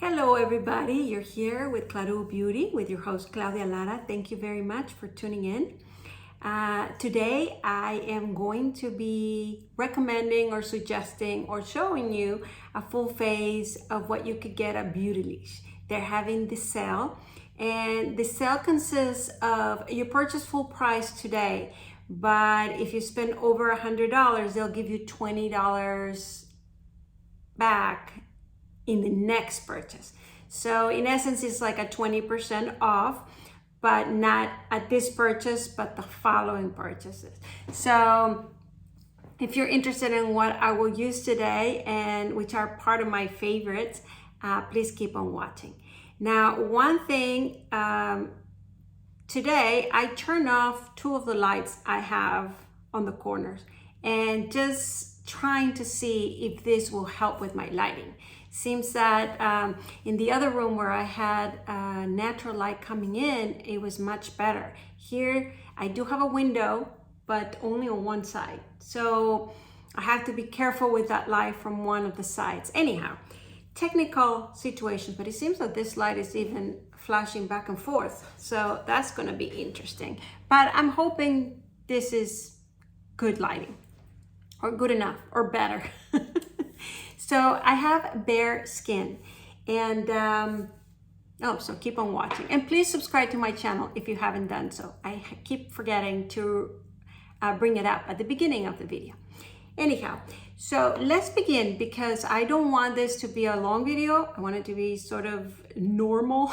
Hello everybody, you're here with Claro Beauty with your host Claudia Lara. Thank you very much for tuning in. Today I am going to be recommending or suggesting or showing you a full face of what you could get at Beautylish. They're having the sale, and the sale consists of you purchase full price today, but if you spend over $100, they'll give you $20 back in the next purchase. So in essence, it's like a 20% off, but not at this purchase, but the following purchases. So if you're interested in what I will use today, and which are part of my favorites, please keep on watching. Now, one thing, today I turned off two of the lights I have on the corners and just trying to see if this will help with my lighting. Seems that in the other room where I had natural light coming in, it was much better. Here, I do have a window, but only on one side. So I have to be careful with that light from one of the sides. Anyhow, technical situations, but it seems that this light is even flashing back and forth. So that's gonna be interesting. But I'm hoping this is good lighting, or good enough, or better. So I have bare skin, and so keep on watching, and please subscribe to my channel if you haven't done so. I keep forgetting to bring it up at the beginning of the video. Anyhow, so let's begin, because I don't want this to be a long video. I want it to be sort of normal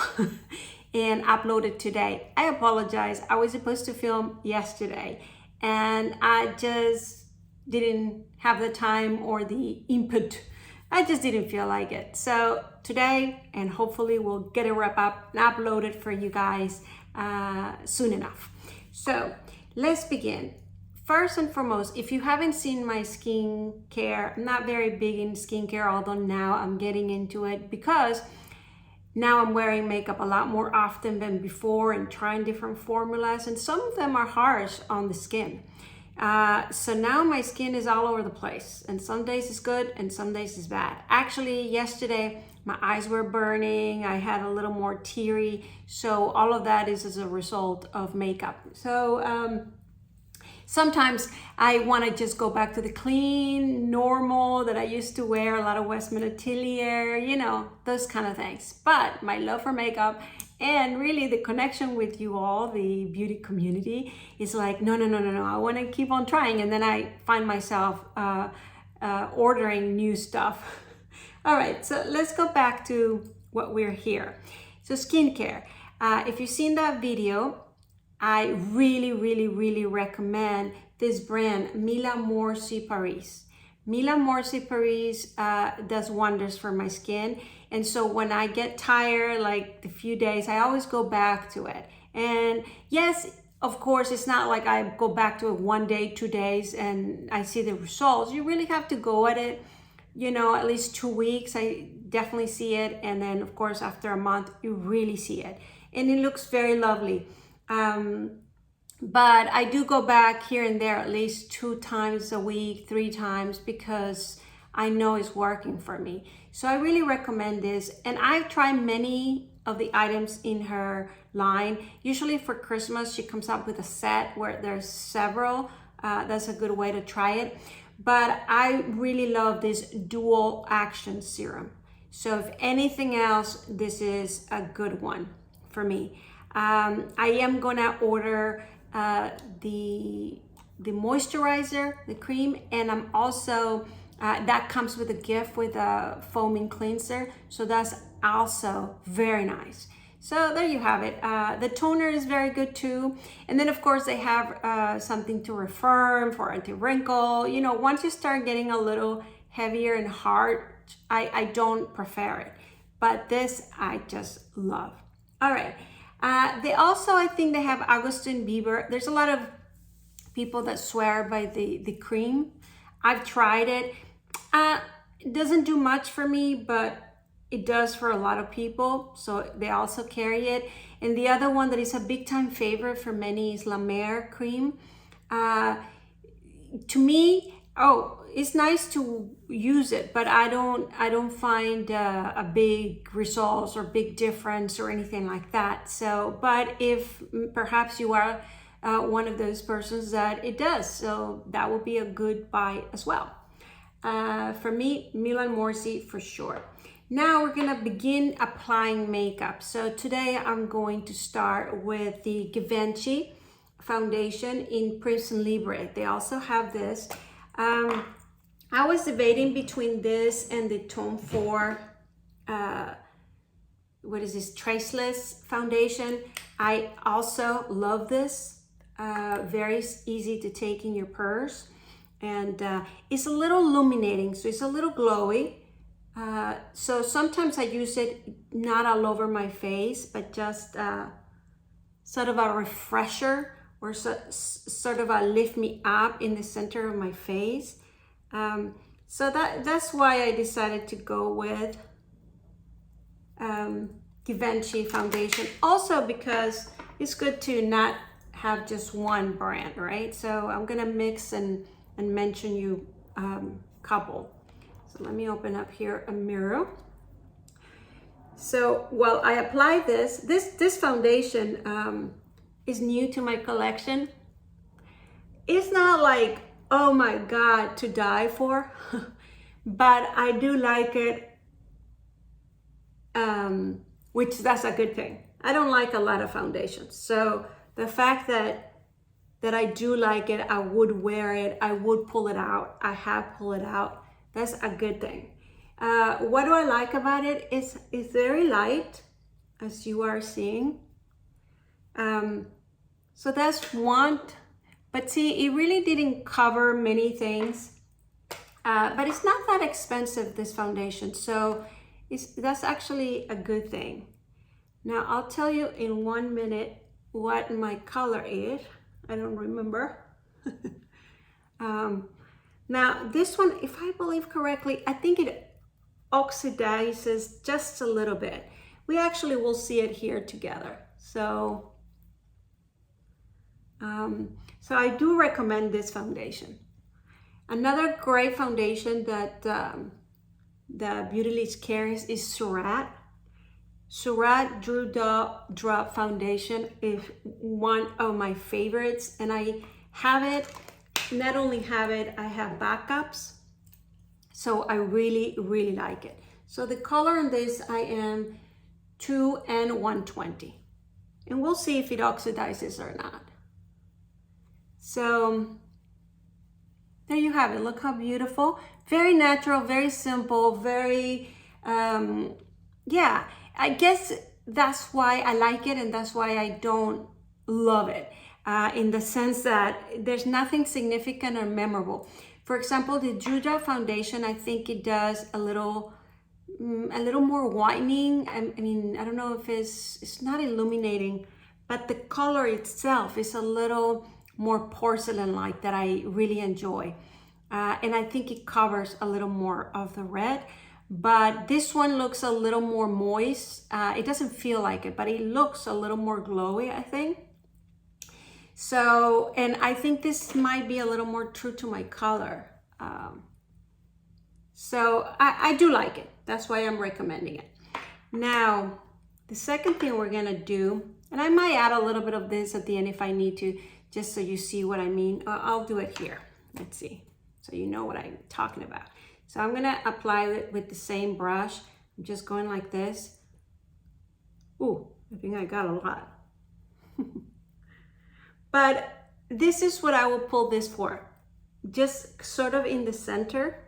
and upload it today. I apologize. I was supposed to film yesterday, and I just didn't have the time or the input. I just didn't feel like it. So today, and hopefully we'll get it wrapped up and upload it for you guys soon enough. So let's begin. First and foremost, if you haven't seen my skincare, I'm not very big in skincare, although now I'm getting into it because now I'm wearing makeup a lot more often than before and trying different formulas, and some of them are harsh on the skin. So now my skin is all over the place, and some days it's good and some days it's bad. Actually, yesterday my eyes were burning, I had a little more teary, so all of that is as a result of makeup. So sometimes I want to just go back to the clean, normal that I used to wear, a lot of Westman Atelier, you know, those kind of things. But my love for makeup and really the connection with you all, the beauty community, is like, no, I want to keep on trying. And then I find myself ordering new stuff. All right, so let's go back to what we're here. So skincare. If you've seen that video, I really recommend this brand, Mila Moursi Paris. Mila Moursi Paris does wonders for my skin. And so when I get tired, like a few days, I always go back to it. And yes, of course, it's not like I go back to it 1 day, 2 days, and I see the results. You really have to go at it, you know, at least 2 weeks. I definitely see it. And then of course, after a month, you really see it. And it looks very lovely. But I do go back here and there at least 2 times a week, 3 times, because I know it's working for me. So I really recommend this. And I've tried many of the items in her line. Usually for Christmas, she comes up with a set where there's several. That's a good way to try it. But I really love this dual action serum. So if anything else, this is a good one for me. I am gonna order the moisturizer, the cream, and I'm also that comes with a gift with a foaming cleanser, so that's also very nice. So there you have it. The toner is very good too, and then of course they have something to refirm for anti-wrinkle. You know, once you start getting a little heavier and hard, I don't prefer it, but this I just love. All right. They also, I think they have Augustin Bieber. There's a lot of people that swear by the cream. I've tried it. It doesn't do much for me, but it does for a lot of people. So they also carry it. And the other one that is a big time favorite for many is La Mer cream. To me, it's nice to use it, but I don't find a big results or big difference or anything like that. So, but if perhaps you are one of those persons that it does, so that would be a good buy as well. For me, Mila Moursi for sure. Now we're gonna begin applying makeup. So today I'm going to start with the Davinci Foundation in Prism Libre. They also have this. I was debating between this and the Tome 4, what is this, Traceless Foundation. I also love this. Very easy to take in your purse. And it's a little illuminating, so it's a little glowy. So sometimes I use it not all over my face, but just sort of a refresher or sort of a lift me up in the center of my face. So that's why I decided to go with Davinci Foundation. Also because it's good to not have just one brand, right? So I'm gonna mix and mention you couple. So let me open up here a mirror. So while I apply this foundation is new to my collection. It's not like, oh my God, to die for, but I do like it, which that's a good thing. I don't like a lot of foundations. So the fact that I do like it, I would wear it, I would pull it out, I have pulled it out, that's a good thing. What do I like about it? It's very light, as you are seeing. So that's one, but see, it really didn't cover many things, but it's not that expensive, this foundation. So that's actually a good thing. Now I'll tell you in 1 minute what my color is. I don't remember. Now this one, if I believe correctly, I think it oxidizes just a little bit. We actually will see it here together. So I do recommend this foundation. Another great foundation that the Beautylish carries is Surratt. Surratt Drew Drop Foundation is one of my favorites, and I have it. Not only have it, I have backups. So I really, really like it. So the color on this, I am 2N120. And we'll see if it oxidizes or not. So there you have it. Look how beautiful. Very natural, very simple, very, yeah. I guess that's why I like it, and that's why I don't love it. In the sense that there's nothing significant or memorable. For example, the Juda Foundation, I think it does a little more whitening. I mean, I don't know if it's not illuminating, but the color itself is a little more porcelain-like that I really enjoy. And I think it covers a little more of the red, but this one looks a little more moist. It doesn't feel like it, but it looks a little more glowy, I think. So, and I think this might be a little more true to my color. So I do like it. That's why I'm recommending it. Now, the second thing we're gonna do, and I might add a little bit of this at the end if I need to, just so you see what I mean. I'll do it here. Let's see. So you know what I'm talking about. So I'm gonna apply it with the same brush. I'm just going like this. Ooh, I think I got a lot. But this is what I will pull this for. Just sort of in the center.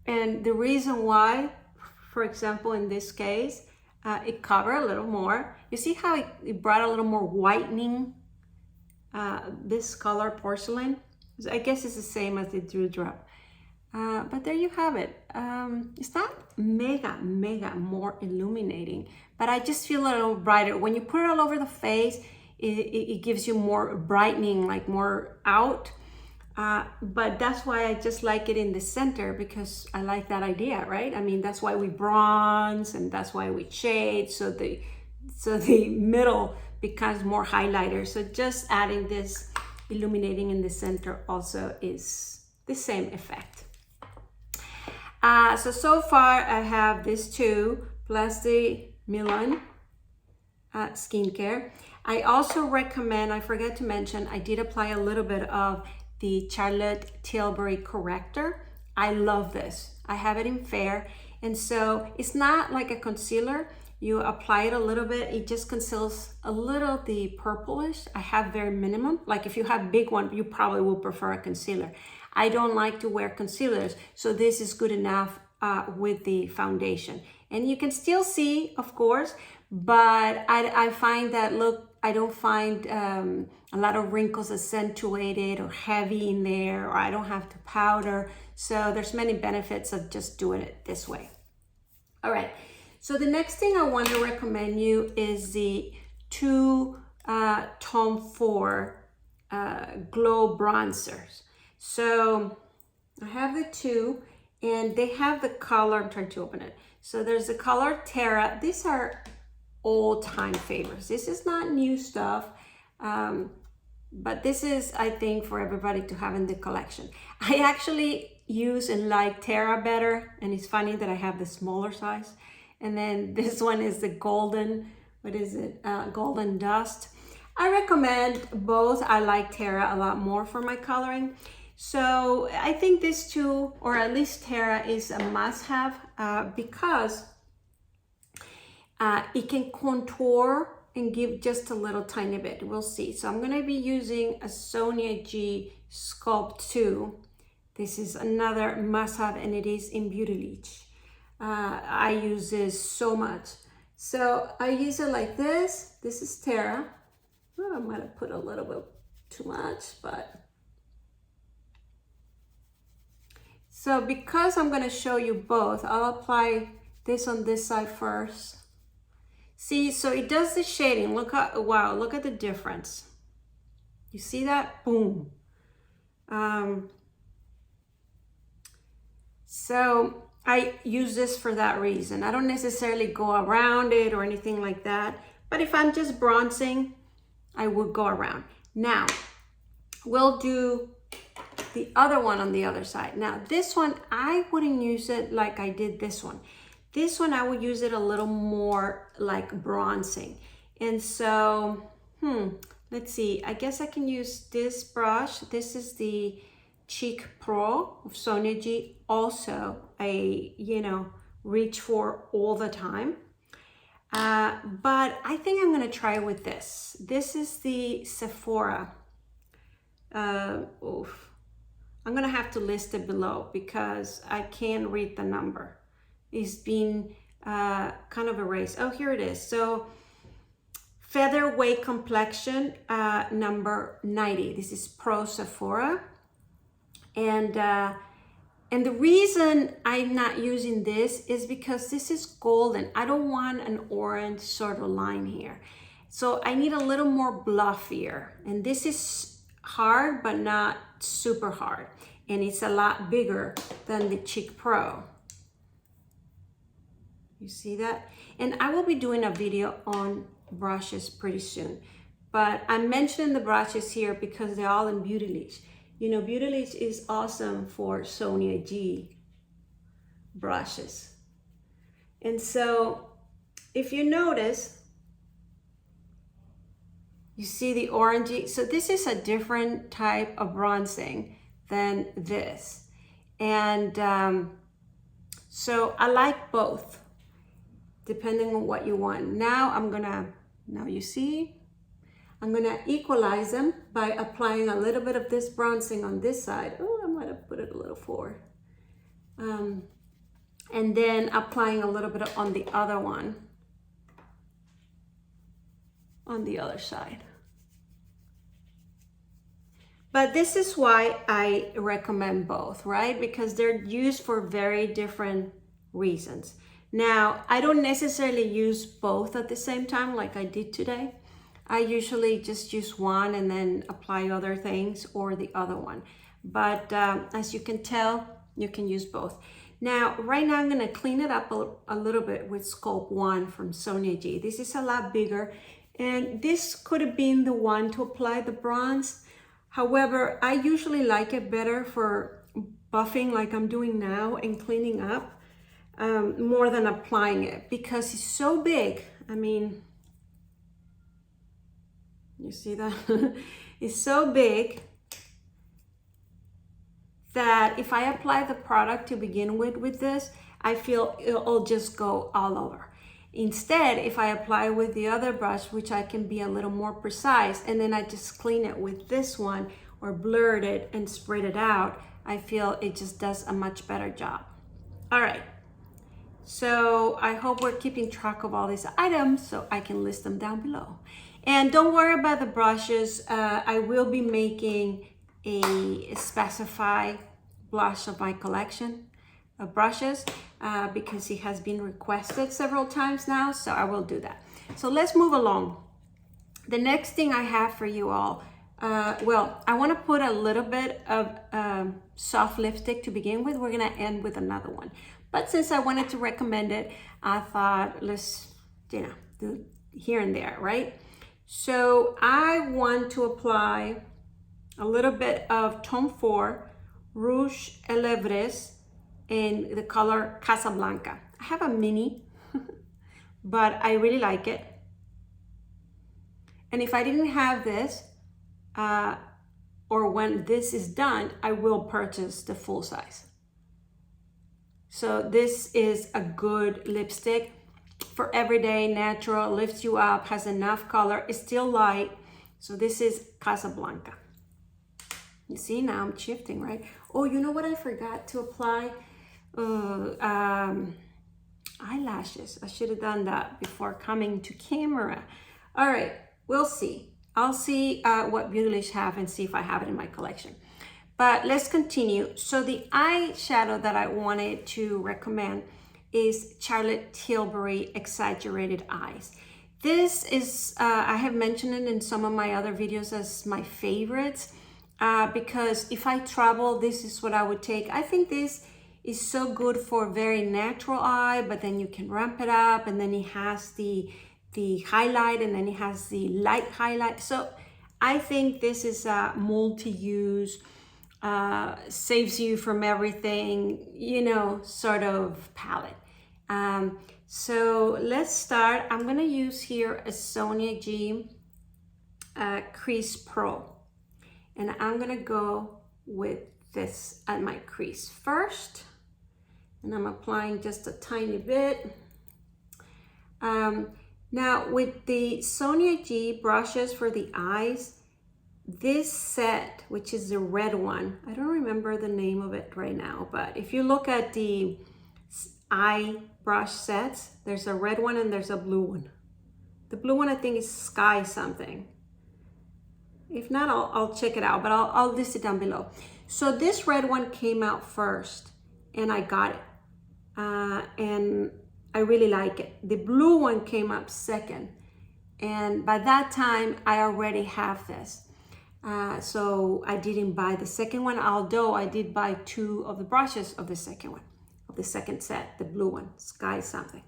And the reason why, for example, in this case, it covered a little more. You see how it brought a little more whitening, this color porcelain? I guess it's the same as the Dewdrop. But there you have it. It's not mega more illuminating, but I just feel a little brighter. When you put it all over the face, it gives you more brightening, like more out. But that's why I just like it in the center, because I like that idea, right? I mean, that's why we bronze, and that's why we shade, so the middle becomes more highlighter. So just adding this illuminating in the center also is the same effect. So far I have these two plus the Milan skincare. I also recommend, I forgot to mention, I did apply a little bit of the Charlotte Tilbury Corrector. I love this. I have it in fair, and so it's not like a concealer. You apply it a little bit, it just conceals a little the purplish. I have very minimum. Like if you have big one, you probably will prefer a concealer. I don't like to wear concealers, so this is good enough with the foundation. And you can still see, of course, but I find that look, I don't find a lot of wrinkles accentuated or heavy in there, or I don't have to powder. So there's many benefits of just doing it this way. All right, so the next thing I want to recommend you is the two Tom Ford Glow Bronzers. So I have the two, and they have the color, I'm trying to open it. So there's the color Terra. These are all-time favorites. This is not new stuff, but this is, I think, for everybody to have in the collection. I actually use and like Terra better, and it's funny that I have the smaller size. And then this one is the golden, what is it? Golden Dust. I recommend both. I like Terra a lot more for my coloring. So I think this two, or at least Terra, is a must-have because it can contour and give just a little tiny bit. We'll see. So I'm going to be using a Sonia G Sculpt Ii. This is another must-have, and it is in Beautylish. I use this so much. So I use it like this. This is Terra. Oh, I might have put a little bit too much, but... So because I'm going to show you both, I'll apply this on this side first. See, so it does the shading. Look at, wow, look at the difference. You see that? Boom. So I use this for that reason. I don't necessarily go around it or anything like that. But if I'm just bronzing, I would go around. Now, we'll do the other one on the other side. Now, this one, I wouldn't use it like I did this one. This one, I would use it a little more like bronzing. And so, let's see. I guess I can use this brush. This is the Cheek Pro of Sonia G. Also, I, reach for all the time. But I think I'm gonna try with this. This is the Sephora. I'm gonna have to list it below because I can't read the number. It's been kind of erased. Oh, here it is. So Featherweight Complexion, number 90. This is Pro Sephora. And the reason I'm not using this is because this is golden. I don't want an orange sort of line here. So I need a little more bluffier. And this is hard, but not super hard. And it's a lot bigger than the Cheek Pro. You see that? And I will be doing a video on brushes pretty soon. But I'm mentioning the brushes here because they're all in Beautylish. Beautylish is awesome for Sonia G brushes. And so if you notice, you see the orangey. So this is a different type of bronzing than this. And so I like both, depending on what you want. Now you see, I'm gonna equalize them by applying a little bit of this bronzing on this side. Oh, I might have put it a little forward. And then applying a little bit on the other one, on the other side. But this is why I recommend both, right? Because they're used for very different reasons. Now, I don't necessarily use both at the same time like I did today. I usually just use one and then apply other things, or the other one. But as you can tell, you can use both. Now, right now I'm gonna clean it up a little bit with Sculpt 1 from Sonia G. This is a lot bigger, and this could have been the one to apply the bronze. However, I usually like it better for buffing like I'm doing now and cleaning up more than applying it because it's so big. I mean, you see that? It's so big that if I apply the product to begin with this, I feel it'll just go all over. Instead, if I apply with the other brush, which I can be a little more precise, and then I just clean it with this one or blur it and spread it out, I feel it just does a much better job. All right, so I hope we're keeping track of all these items so I can list them down below. And don't worry about the brushes. I will be making a specified blush of my collection of brushes because it has been requested several times now, so I will do that. So let's move along. The next thing I have for you all, well, I want to put a little bit of soft lipstick to begin with. We're going to end with another one. But since I wanted to recommend it, I thought let's, do here and there, right? So I want to apply a little bit of Tome 4 Rouge à Lèvres in the color Casablanca. I have a mini, but I really like it. And if I didn't have this, or when this is done, I will purchase the full size. So this is a good lipstick for everyday, natural, lifts you up, has enough color, it's still light. So this is Casablanca. You see, now I'm shifting, right? Oh, you know what I forgot to apply? Eyelashes. I should have done that before coming to camera. All right, we'll see. I'll see what Beautylish have and see if I have it in my collection. But let's continue. So the eyeshadow that I wanted to recommend is Charlotte Tilbury Exaggerated Eyes. This is, I have mentioned it in some of my other videos as my favorites because if I travel, this is what I would take. I think this is so good for a very natural eye, but then you can ramp it up, and then it has the highlight, and then it has the light highlight. So I think this is a multi-use, saves you from everything, you know, sort of palette. So let's start. I'm gonna use here a Sonia G Crease Pro, and I'm gonna go with this at my crease first, and I'm applying just a tiny bit. Now with the Sonia G brushes for the eyes, this set, which is the red one, I don't remember the name of it right now, but if you look at the eye brush sets, there's a red one and there's a blue one. The blue one I think is Sky something. If not, I'll check it out, but I'll list it down below. So this red one came out first and I got it. And I really like it. The blue one came up second. And by that time, I already have this. So I didn't buy the second one, although I did buy 2 of the brushes of the second one, of the second set, the blue one, Sky something.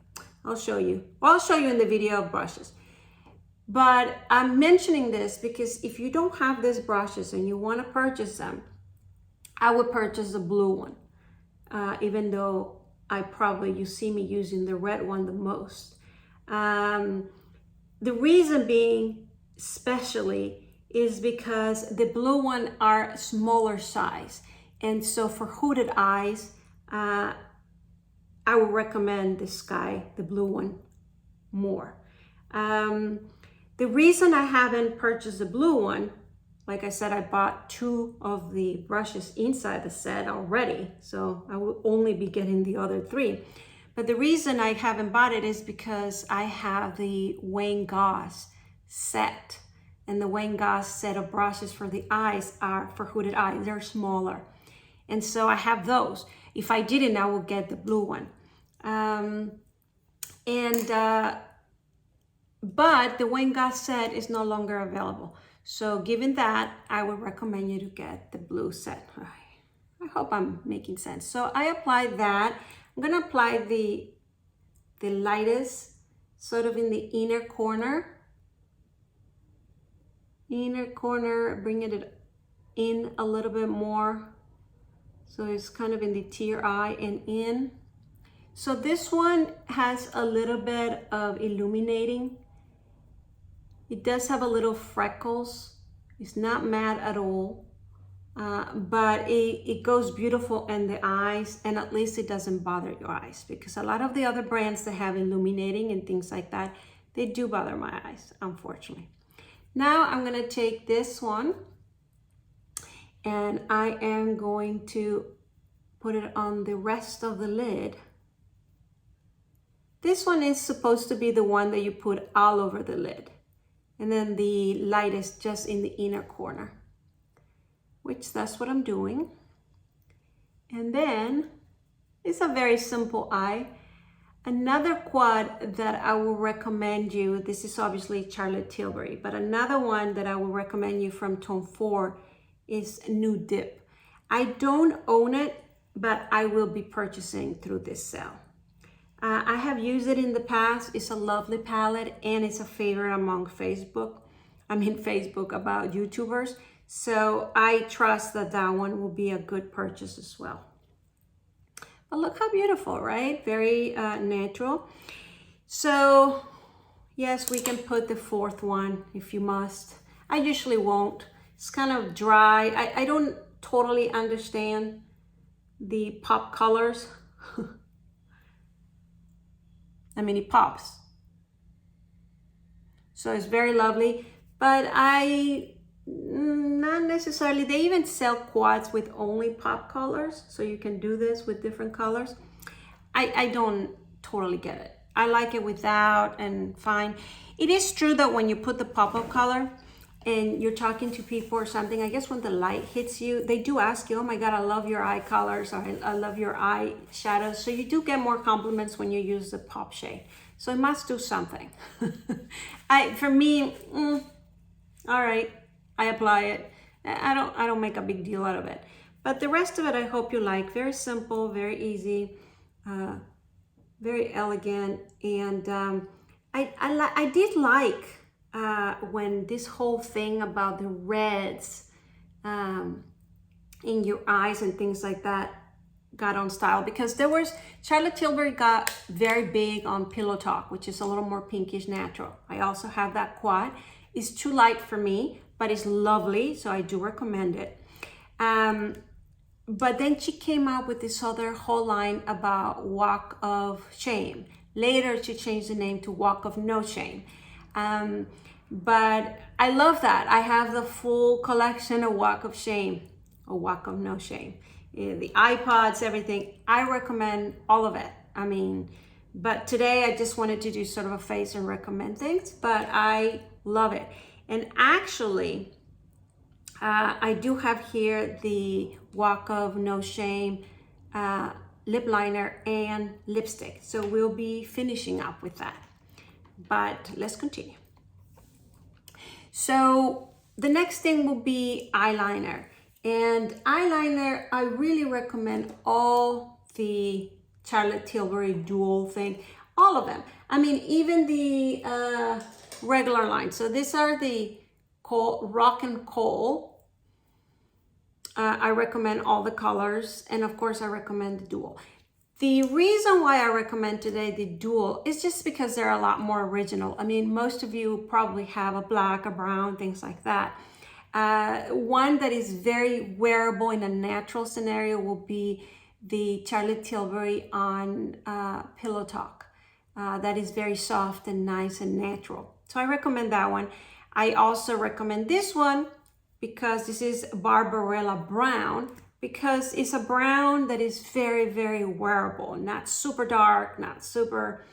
I'll show you. Well, I'll show you in the video of brushes. But I'm mentioning this because if you don't have these brushes and you want to purchase them, I would purchase the blue one, even though you see me using the red one the most. The reason being, especially, is because the blue one are smaller size. And so for hooded eyes, I would recommend the Sky, the blue one, more. The reason I haven't purchased the blue one, like I said, I bought 2 of the brushes inside the set already, so I will only be getting the other 3. But the reason I haven't bought it is because I have the Wayne Goss set, and the Wayne Goss set of brushes for the eyes are for hooded eyes. They're smaller, and so I have those. If I didn't, I would get the blue one. But the Wayne Goss set is no longer available. So given that, I would recommend you to get the blue set. I hope I'm making sense. So I applied that. I'm gonna apply the lightest sort of in the inner corner, bringing it in a little bit more. So it's kind of in the tier eye and in. So this one has a little bit of illuminating. It does have a little freckles. It's not matte at all, but it goes beautiful in the eyes, and at least it doesn't bother your eyes, because a lot of the other brands that have illuminating and things like that, they do bother my eyes, unfortunately. Now I'm gonna take this one and I am going to put it on the rest of the lid. This one is supposed to be the one that you put all over the lid. And then the light is just in the inner corner, which that's what I'm doing. And then it's a very simple eye. Another quad that I will recommend you, this is obviously Charlotte Tilbury, but another one that I will recommend you from Tom Ford is Nude Dip. I don't own it, but I will be purchasing through this sale. I have used it in the past. It's a lovely palette, and it's a favorite among Facebook about YouTubers. So I trust that that one will be a good purchase as well. But look how beautiful, right? Very natural. So yes, we can put the fourth one if you must. I usually won't. It's kind of dry. I don't totally understand the pop colors. I mean, it pops. So it's very lovely, but not necessarily. They even sell quads with only pop colors, so you can do this with different colors. I don't totally get it. I like it without, and fine. It is true that when you put the pop-up color and you're talking to people or something, I guess when the light hits you, they do ask you, oh my God, I love your eye colors, or I love your eye shadows. So you do get more compliments when you use the pop shade. So it must do something. For me, all right, I apply it. I don't make a big deal out of it. But the rest of it, I hope you like. Very simple, very easy, very elegant. And I did like when this whole thing about the reds in your eyes and things like that got on style, because Charlotte Tilbury got very big on Pillow Talk, which is a little more pinkish natural. I also have that quad. It's too light for me, but it's lovely, so I do recommend it. But then she came out with this other whole line about Walk of Shame. Later, she changed the name to Walk of No Shame. But I love that. I have the full collection of Walk of Shame, or Walk of No Shame. The iPods, everything. I recommend all of it. I mean, but today I just wanted to do sort of a face and recommend things, but I love it. And actually, I do have here the Walk of No Shame lip liner and lipstick. So we'll be finishing up with that. But let's continue. So the next thing will be eyeliner. And eyeliner, I really recommend all the Charlotte Tilbury dual thing, all of them. I mean, even the regular line. So these are the Rock and Coal. I recommend all the colors, and of course I recommend the dual. The reason why I recommend today the dual is just because they're a lot more original. I mean, most of you probably have a black, a brown, things like that. One that is very wearable in a natural scenario will be the Charlotte Tilbury on Pillow Talk. That is very soft and nice and natural. So I recommend that one. I also recommend this one because this is Barbarella Brown, because it's a brown that is very, very wearable. Not super dark, not super,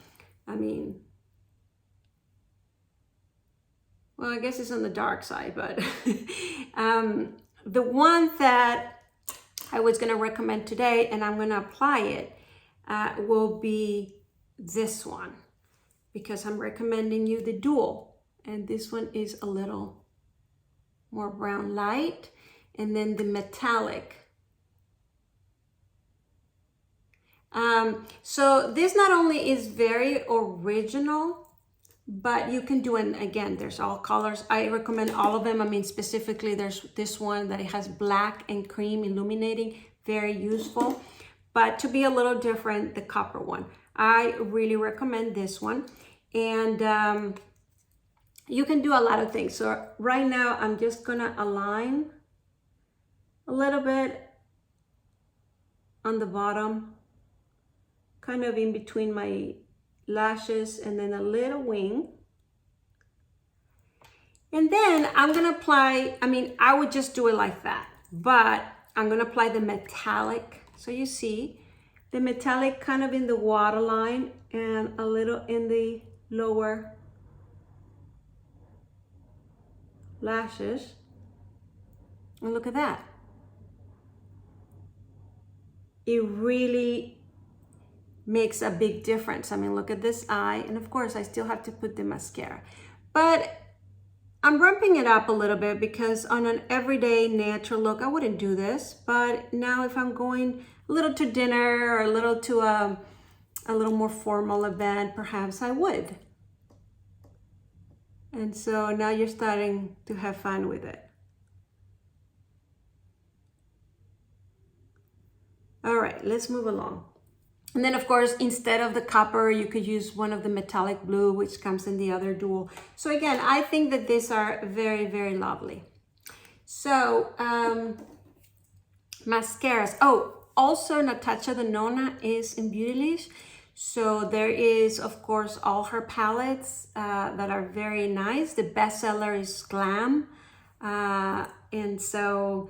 I mean, well, I guess it's on the dark side, but the one that I was going to recommend today, and I'm going to apply it, will be this one, because I'm recommending you the dual. And this one is a little more brown light, and then the metallic. So this not only is very original, but you can do it again. There's all colors. I recommend all of them. I mean, specifically there's this one that it has black and cream illuminating, very useful. But to be a little different, the copper one, I really recommend this one. And you can do a lot of things. So right now I'm just gonna align a little bit on the bottom, kind of in between my lashes, and then a little wing. And then I'm gonna apply, I mean, I would just do it like that, but I'm gonna apply the metallic. So you see the metallic kind of in the waterline and a little in the lower lashes. And look at that. It really makes a big difference. I mean, look at this eye, and of course I still have to put the mascara, but I'm ramping it up a little bit because on an everyday natural look, I wouldn't do this, but now if I'm going a little to dinner or a little to a little more formal event, perhaps I would. And so now you're starting to have fun with it. All right, let's move along. And then of course, instead of the copper, you could use one of the metallic blue, which comes in the other dual. So again, I think that these are very, very lovely. So mascaras. Oh, also Natasha DeNona is in Beautylish. So there is, of course, all her palettes that are very nice. The bestseller is Glam. And so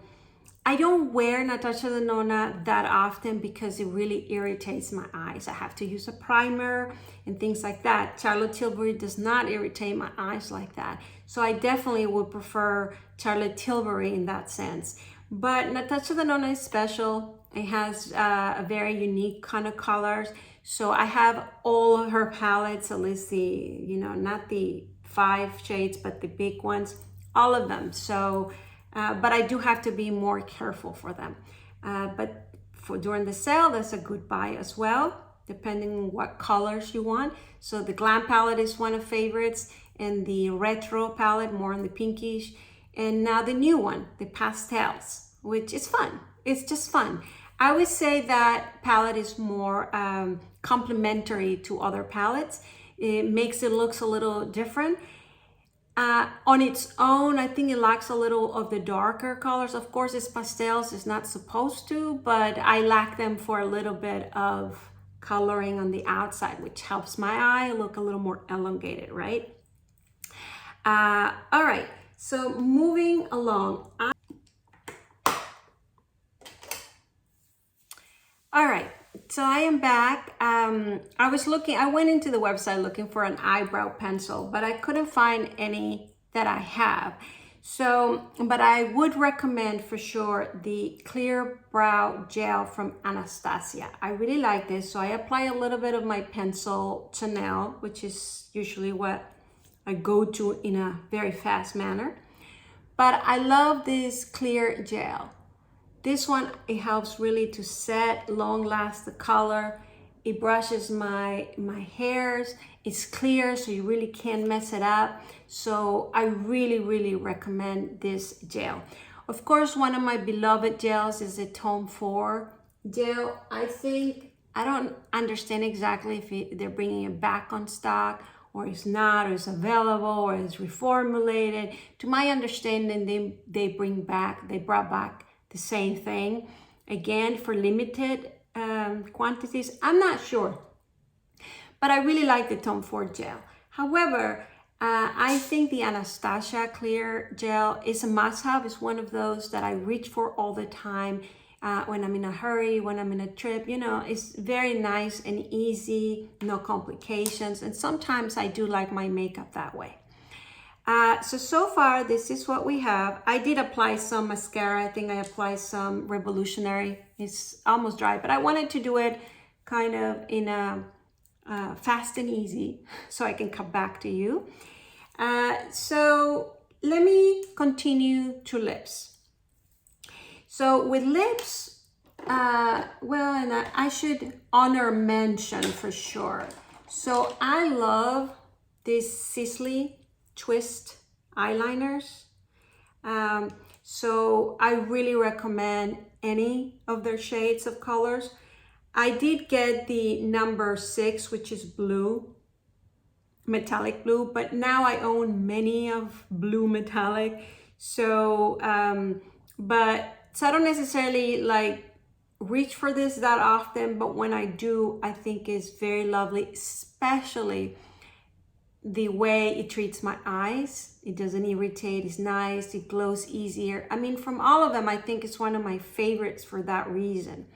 I don't wear Natasha DeNona that often because it really irritates my eyes. I have to use a primer and things like that. Charlotte Tilbury does not irritate my eyes like that. So I definitely would prefer Charlotte Tilbury in that sense. But Natasha DeNona is special. It has a very unique kind of colors. So I have all of her palettes, at least the, you know, not the 5 shades, but the big ones, all of them. So but I do have to be more careful for them. But for during the sale, that's a good buy as well, depending on what colors you want. So the Glam palette is one of favorites, and the retro palette, more on the pinkish. And now the new one, the pastels, which is fun. It's just fun. I would say that palette is more complementary to other palettes. It makes it looks a little different. On its own, I think it lacks a little of the darker colors. Of course, it's pastels, it's not supposed to, but I lack them for a little bit of coloring on the outside, which helps my eye look a little more elongated, right? All right, so moving along. All right, so I am back. I went into the website looking for an eyebrow pencil, but I couldn't find any that I have. So, but I would recommend for sure the Clear Brow Gel from Anastasia. I really like this. So I apply a little bit of my pencil Chanel, which is usually what I go to in a very fast manner. But I love this clear gel. This one, it helps really to set, long last the color. It brushes my hairs. It's clear, so you really can't mess it up. So I really, really recommend this gel. Of course, one of my beloved gels is the Tom Ford gel. I don't understand exactly if they're bringing it back on stock, or it's not, or it's available, or it's reformulated. To my understanding, they brought back the same thing again for limited quantities. I'm not sure, but I really like the Tom Ford gel. However, I think the Anastasia clear gel is a must-have. It's one of those that I reach for all the time when I'm in a hurry, when I'm in a trip. You know, it's very nice and easy, no complications, and sometimes I do like my makeup that way. So far, this is what we have. I did apply some mascara. I think I applied some Revolutionary. It's almost dry, but I wanted to do it kind of in a fast and easy so I can come back to you. So let me continue to lips. So with lips, well, and I should honor mention for sure. So I love these Sisley Twist eyeliners. So I really recommend any of their shades of colors. I did get the number 6, which is blue, metallic blue, but now I own many of blue metallic. So, so I don't necessarily like reach for this that often, but when I do, I think it's very lovely, especially the way it treats my eyes. It doesn't irritate, it's nice, it glows easier. I mean, from all of them, I think it's one of my favorites for that reason.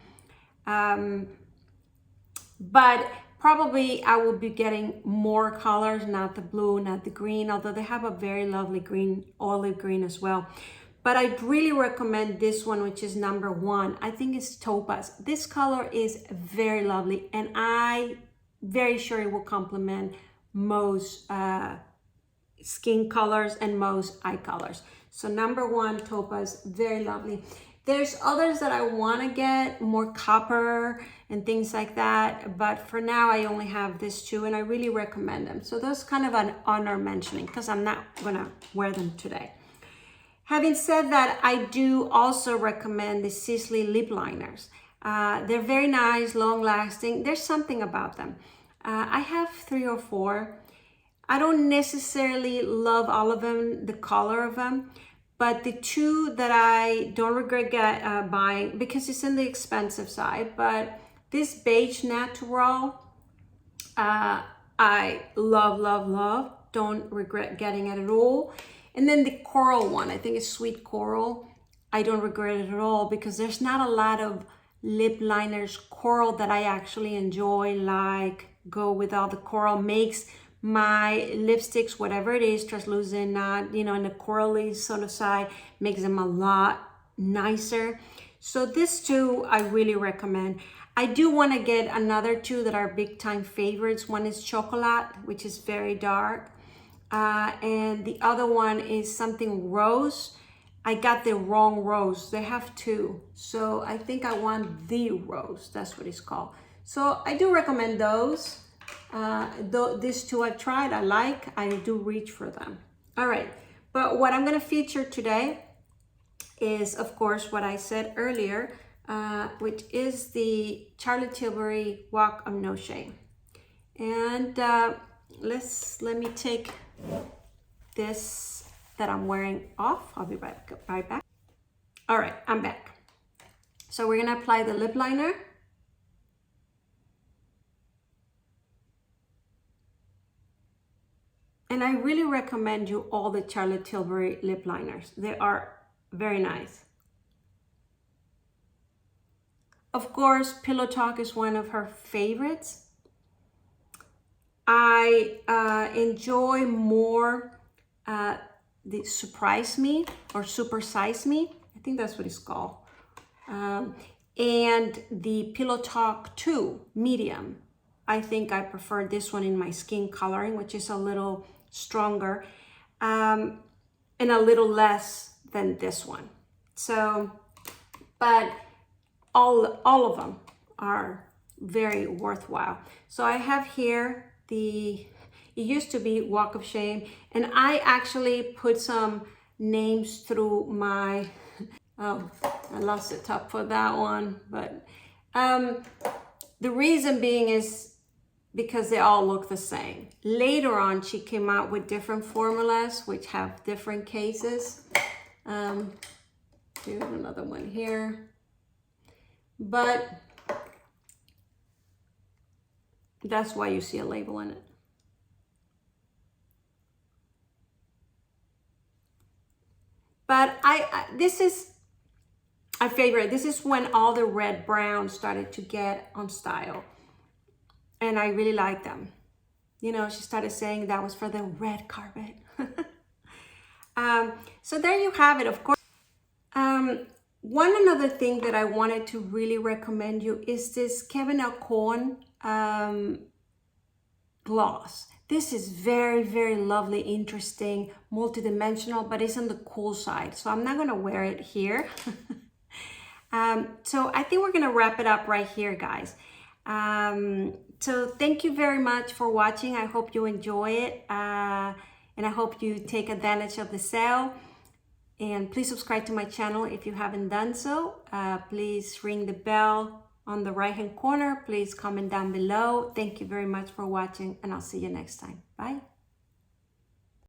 But probably I will be getting more colors, not the blue, not the green, although they have a very lovely green, olive green as well. But I'd really recommend this one, which is number 1. I think it's Topaz. This color is very lovely, and I'm very sure it will complement most skin colors and most eye colors. So number 1, Topaz, very lovely. There's others that I want to get, more copper and things like that, but for now I only have this 2, and I really recommend them. So that's kind of an honor mentioning because I'm not gonna wear them today. Having said that, I do also recommend the Sisley Lip Liners. They're very nice, long lasting. There's something about them. I have 3 or 4. I don't necessarily love all of them, the color of them, but the 2 that I don't regret buying, because it's in the expensive side, but this Beige Natural, I love, love, love. Don't regret getting it at all. And then the coral one, I think it's Sweet Coral. I don't regret it at all because there's not a lot of lip liners coral that I actually enjoy, like go with all the coral. Makes my lipsticks, whatever it is, translucent, not, you know, in the corally sort of side, makes them a lot nicer. So this 2 I really recommend. I do want to get another 2 that are big time favorites. One is Chocolate, which is very dark. And the other one is something rose. I got the wrong rose. They have 2. So I think I want the rose. That's what it's called. So I do recommend those. These 2 I've tried, I like, I do reach for them. All right, but what I'm going to feature today is, of course, what I said earlier, which is the Charlotte Tilbury Walk of No Shame. And let me take this that I'm wearing off. I'll be right back. All right, I'm back. So we're going to apply the lip liner. And I really recommend you all the Charlotte Tilbury lip liners. They are very nice. Of course, Pillow Talk is one of her favorites. I enjoy more the Surprise Me or Super Size Me. I think that's what it's called. And the Pillow Talk 2 medium. I think I prefer this one in my skin coloring, which is a little stronger and a little less than this one. So, but all of them are very worthwhile. So I have here it used to be Walk of Shame, and I actually put some names through my, oh, I lost the top for that one, but the reason being is because they all look the same. Later on, she came out with different formulas, which have different cases. Here's another one here. But that's why you see a label in it. But this is my favorite. This is when all the red brown started to get on style. And I really like them. You know, she started saying that was for the red carpet. So there you have it, of course. One another thing that I wanted to really recommend you is this Kevyn Aucoin gloss. This is very, very lovely, interesting, multidimensional, but it's on the cool side. So I'm not gonna wear it here. So I think we're gonna wrap it up right here, guys. So thank you very much for watching. I hope you enjoy it, and I hope you take advantage of the sale. And please subscribe to my channel if you haven't done so. Please ring the bell on the right hand corner. Please comment down below. Thank you very much for watching, and I'll see you next time. Bye.